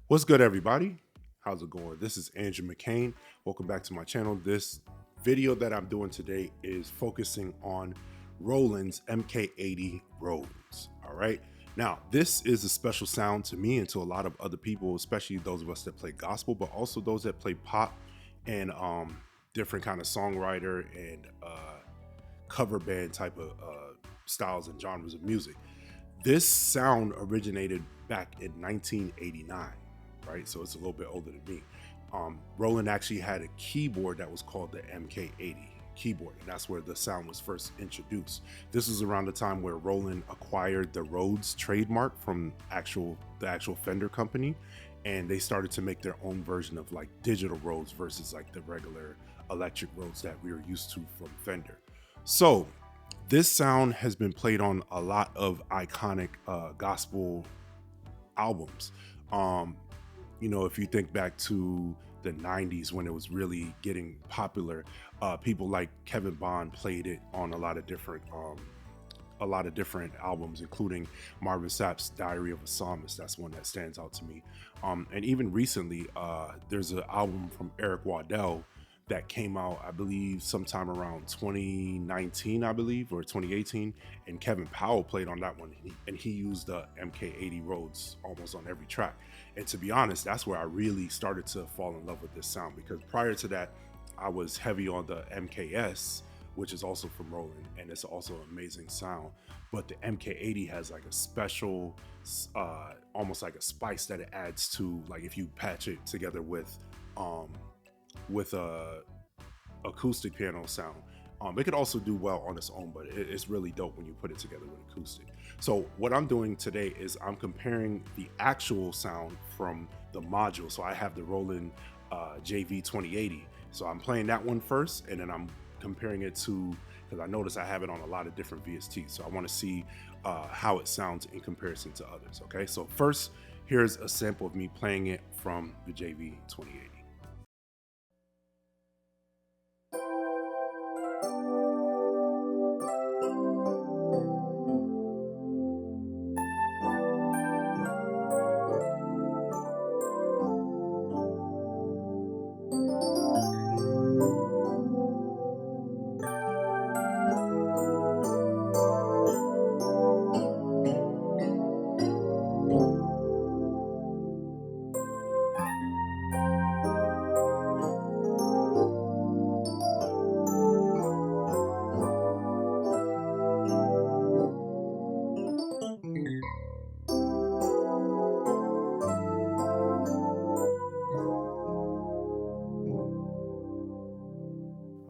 What's good, everybody? How's it going? This is Andrew McCain. Welcome back to my channel. This video that I'm doing today is focusing on Roland's MK-80 Rhodes. All right. Now, this is a special sound to me and to a lot of other people, especially those of us that play gospel, but also those that play pop and different kind of songwriter and cover band type of styles and genres of music. This sound originated back in 1989, right? So it's a little bit older than me. Roland actually had a keyboard that was called the MK-80 keyboard, and that's where the sound was first introduced. This was around the time where Roland acquired the Rhodes trademark from the actual Fender company, and they started to make their own version of like digital Rhodes versus like the regular electric Rhodes that we were used to from Fender. So this sound has been played on a lot of iconic gospel albums. If you think back to the 90s when it was really getting popular, people like Kevin Bond played it on a lot of different albums, including Marvin Sapp's Diary of a Psalmist. That's one that stands out to me. And even recently, there's an album from Eric Waddell that came out, I believe, sometime around 2019, I believe, or 2018. And Kevin Powell played on that one, and he used the MK-80 Rhodes almost on every track. And to be honest, that's where I really started to fall in love with this sound, because prior to that, I was heavy on the MKS, which is also from Roland, and it's also an amazing sound. But the MK-80 has like a special, almost like a spice that it adds to, like if you patch it together with a acoustic piano sound. It could also do well on its own, but it's really dope when you put it together with acoustic. So what I'm doing today is I'm comparing the actual sound from the module. So I have the Roland JV2080. So I'm playing that one first, and then I'm comparing it to, because I notice I have it on a lot of different VSTs. So I want to see how it sounds in comparison to others. Okay, so first, here's a sample of me playing it from the JV2080.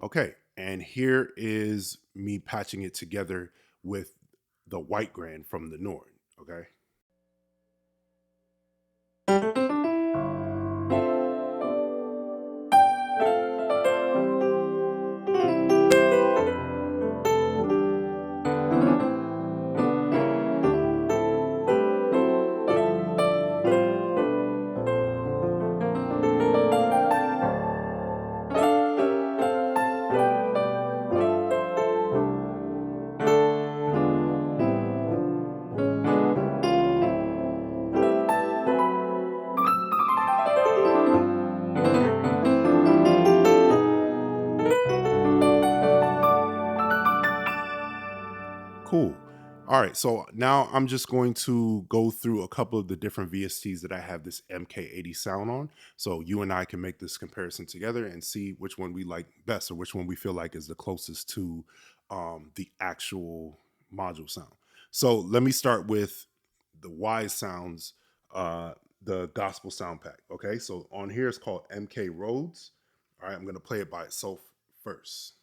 Okay, and here is me patching it together with the white grand from the Nord, okay? Cool. All right, so now I'm just going to go through a couple of the different VSTs that I have this MK-80 sound on. So you and I can make this comparison together and see which one we like best, or which one we feel like is the closest to the actual module sound. So let me start with the Wise Sounds, the Gospel Soundpack. Okay, so on here it's called MK Rhodes. All right, I'm going to play it by itself first.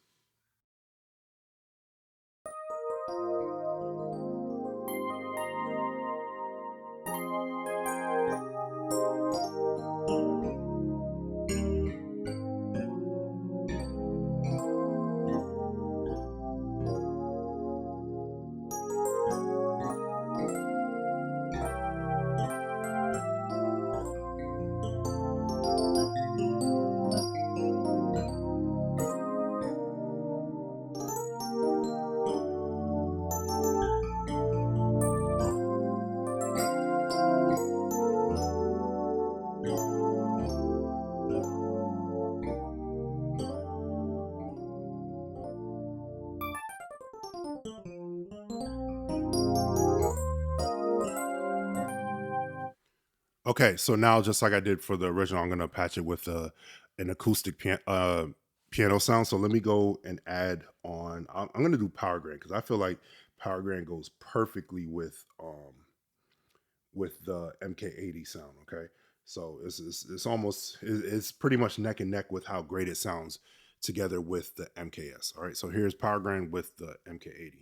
Okay, so now just like I did for the original, I'm gonna patch it with an acoustic piano sound. So let me go and add on. I'm gonna do Power Grand because I feel like Power Grand goes perfectly with the MK80 sound. Okay, so it's almost it's pretty much neck and neck with how great it sounds together with the MKS. All right, so here's Power Grand with the MK80.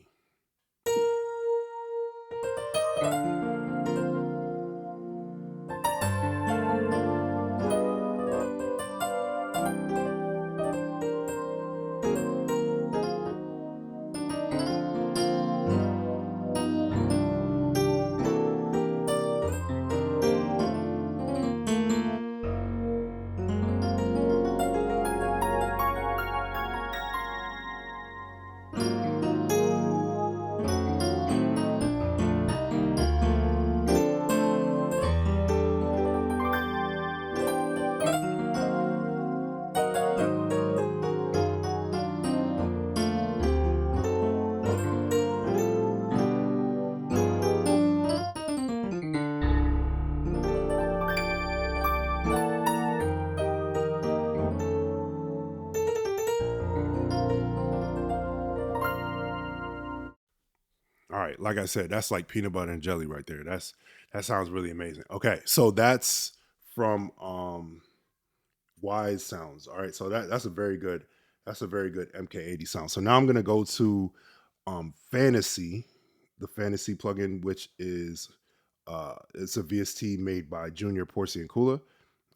All right, like I said, that's like peanut butter and jelly right there. That sounds really amazing. Okay, so that's from Wise Sounds. All right, so that's a very good MK80 sound. So now I'm gonna go to Fantasy, the Fantasy plugin, which is it's a VST made by Junior Porcy and Kula.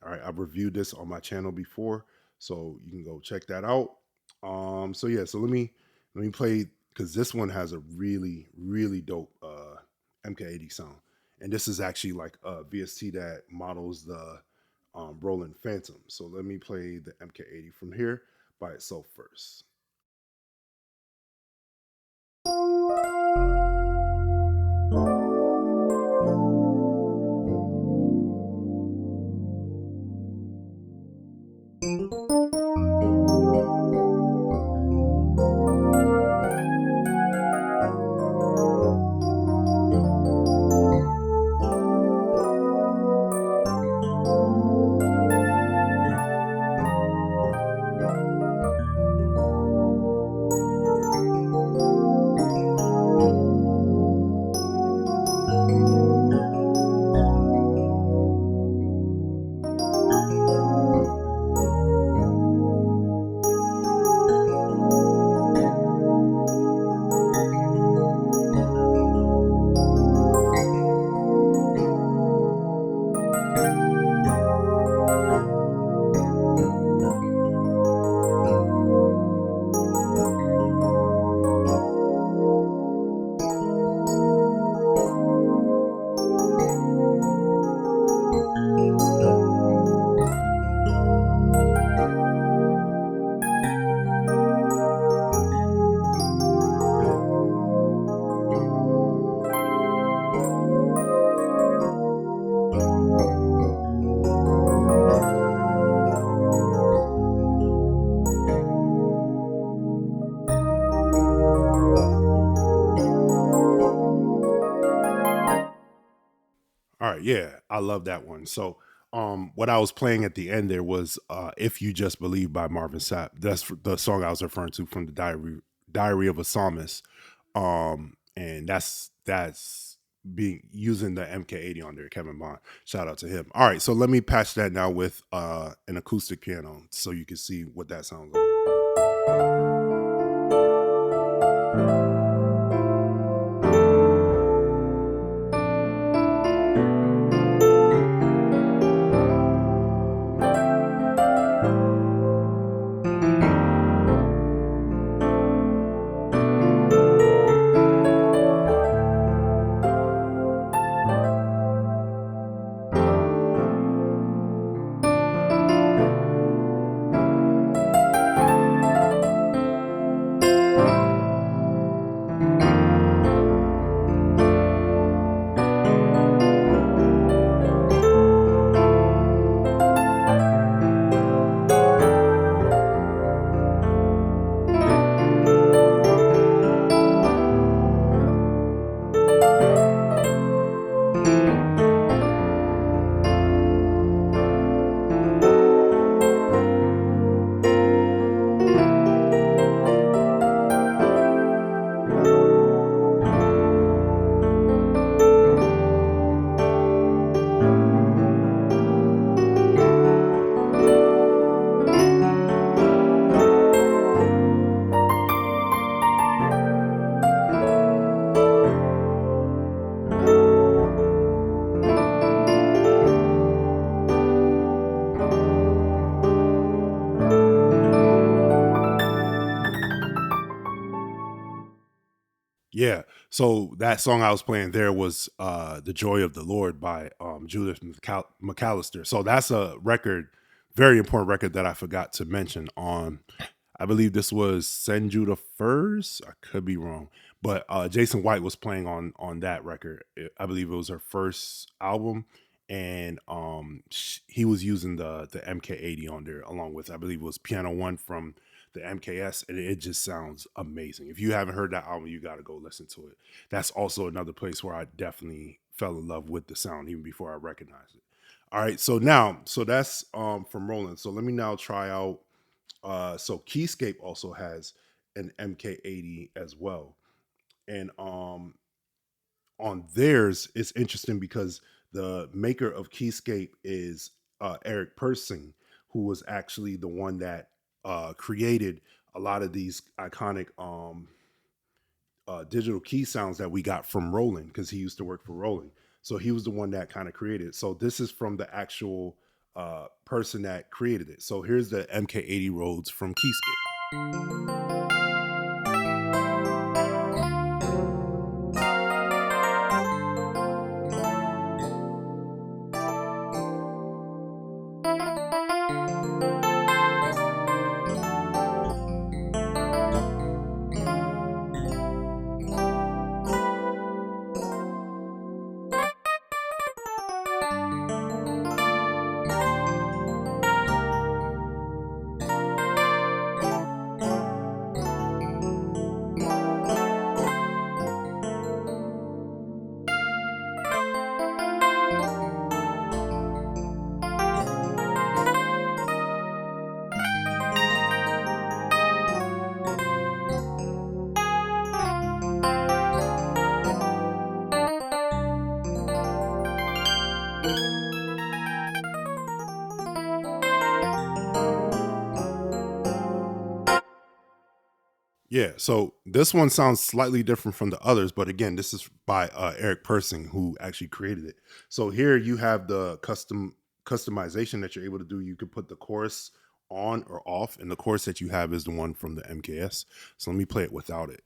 All right, I've reviewed this on my channel before, so you can go check that out. So yeah, so let me play because this one has a really dope MK80 sound, and this is actually like a VST that models the Roland Phantom. So let me play the MK80 from here by itself first. All right, yeah, I love that one. So, what I was playing at the end there was "If You Just Believe" by Marvin Sapp. That's the song I was referring to from the Diary of a Psalmist. And that's being using the MK80 on there, Kevin Bond. Shout out to him. All right, so let me patch that now with an acoustic piano so you can see what that sounds like. Yeah. So that song I was playing there was The Joy of the Lord by Judith McAllister. So that's a record, very important record that I forgot to mention on. I believe this was Send You the Furs. I could be wrong. But Jason White was playing on that record. I believe it was her first album. And he was using the MK80 on there, along with, I believe it was Piano One from the MKS, and it just sounds amazing. If you haven't heard that album, you got to go listen to it. That's also another place where I definitely fell in love with the sound even before I recognized it. All right, so that's from Roland. So let me now try out. So Keyscape also has an MK80 as well, and on theirs it's interesting because the maker of Keyscape is Eric Persing, who was actually the one that created a lot of these iconic digital key sounds that we got from Roland, because he used to work for Roland. So he was the one that kind of created it. So this is from the actual person that created it. So here's the MK80 Rhodes from Keyscape. Yeah, so this one sounds slightly different from the others, but again, this is by Eric Persing, who actually created it. So here you have the customization that you're able to do. You could put the chorus on or off, and the chorus that you have is the one from the MKS. So let me play it without it.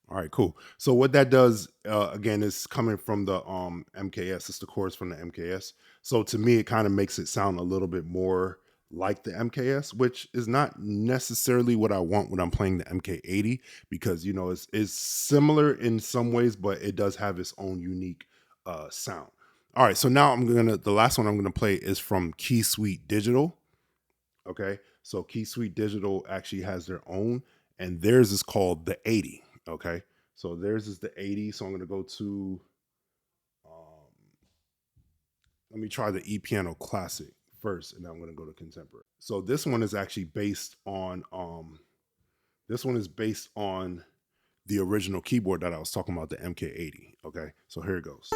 All right, cool. So what that does, again, is coming from the MKS. It's the chorus from the MKS. So to me, it kind of makes it sound a little bit more like the MKS, which is not necessarily what I want when I'm playing the MK80, because it's similar in some ways, but it does have its own unique sound. All right, so now the last one I'm gonna play is from Keysuite Digital. Okay, so Keysuite Digital actually has their own, and theirs is called the 80. Okay, so theirs is the 80. So I'm going to go to, let me try the E-Piano Classic first, and then I'm going to go to Contemporary. So this one is actually based on, the original keyboard that I was talking about, the MK80. Okay, so here it goes.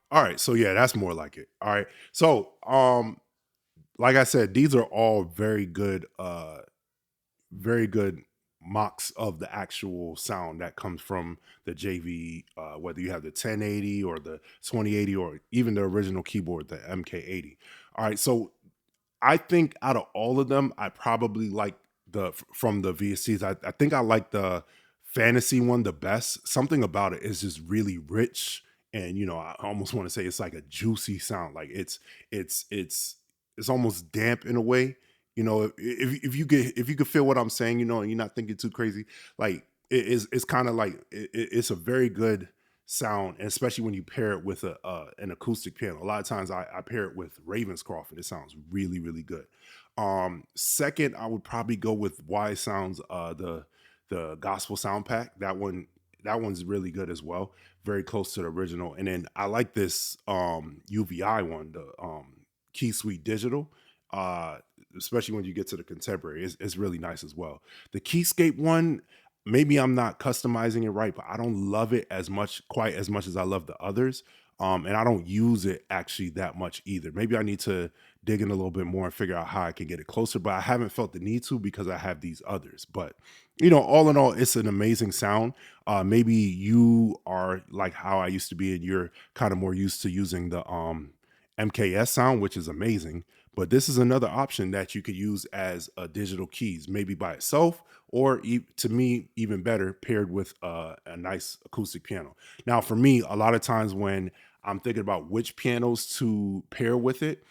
All right, so yeah, that's more like it. All right. So like I said, these are all very good mocks of the actual sound that comes from the JV, whether you have the 1080 or the 2080 or even the original keyboard, the MK80. All right, so I think out of all of them, I probably like from the VSTs. I think I like the fantasy one the best. Something about it is just really rich, and I almost want to say it's like a juicy sound. Like it's almost damp in a way. If you could feel what I'm saying, and you're not thinking too crazy, like it's kind of like it's a very good sound, and especially when you pair it with a an acoustic piano. A lot of times I pair it with Ravenscroft, and it sounds really really good. Second, I would probably go with Wise Sounds, the gospel sound pack. That one's really good as well. Very close to the original. And then I like this UVI one, the Keysuite digital. Uh Especially when you get to the contemporary. It's really nice as well. The Keyscape one, maybe I'm not customizing it right, but I don't love it as much, quite as much as I love the others. And I don't use it actually that much either. Maybe I need to dig in a little bit more and figure out how I can get it closer, but I haven't felt the need to because I have these others. But all in all, it's an amazing sound. Maybe you are like how I used to be, and you're kind of more used to using the MKS sound, which is amazing. But this is another option that you could use as a digital keys, maybe by itself, or to me, even better, paired with a nice acoustic piano. Now, for me, a lot of times when I'm thinking about which pianos to pair with it,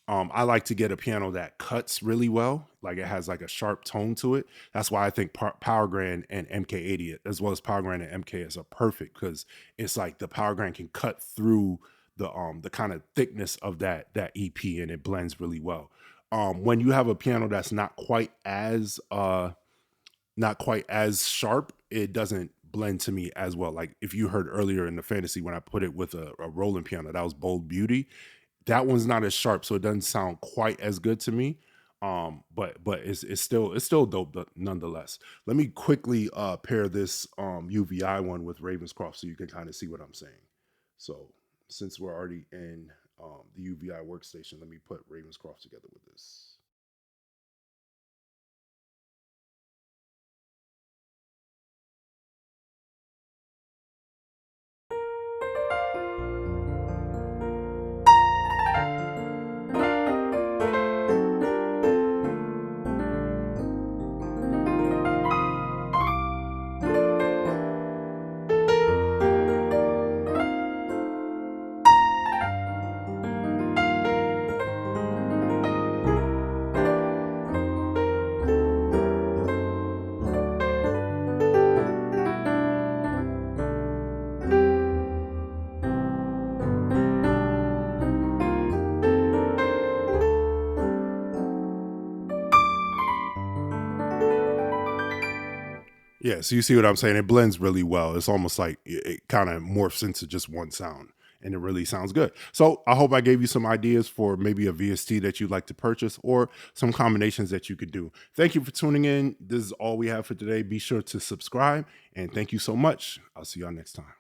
I like to get a piano that cuts really well, like it has like a sharp tone to it. That's why I think Power Grand and MK80, as well as Power Grand and MKS, are perfect, because it's like the Power Grand can cut through the kind of thickness of that EP, and it blends really well. When you have a piano that's not quite as sharp, it doesn't blend to me as well. Like if you heard earlier in the fantasy when I put it with a Roland piano, that was Bold Beauty. That one's not as sharp, so it doesn't sound quite as good to me. But it's still dope nonetheless. Let me quickly pair this UVI one with Ravenscroft so you can kind of see what I'm saying. So since we're already in the UVI workstation, let me put Ravenscroft together with this. Yeah, so you see what I'm saying? It blends really well. It's almost like it kind of morphs into just one sound, and it really sounds good. So I hope I gave you some ideas for maybe a VST that you'd like to purchase, or some combinations that you could do. Thank you for tuning in. This is all we have for today. Be sure to subscribe, and thank you so much. I'll see y'all next time.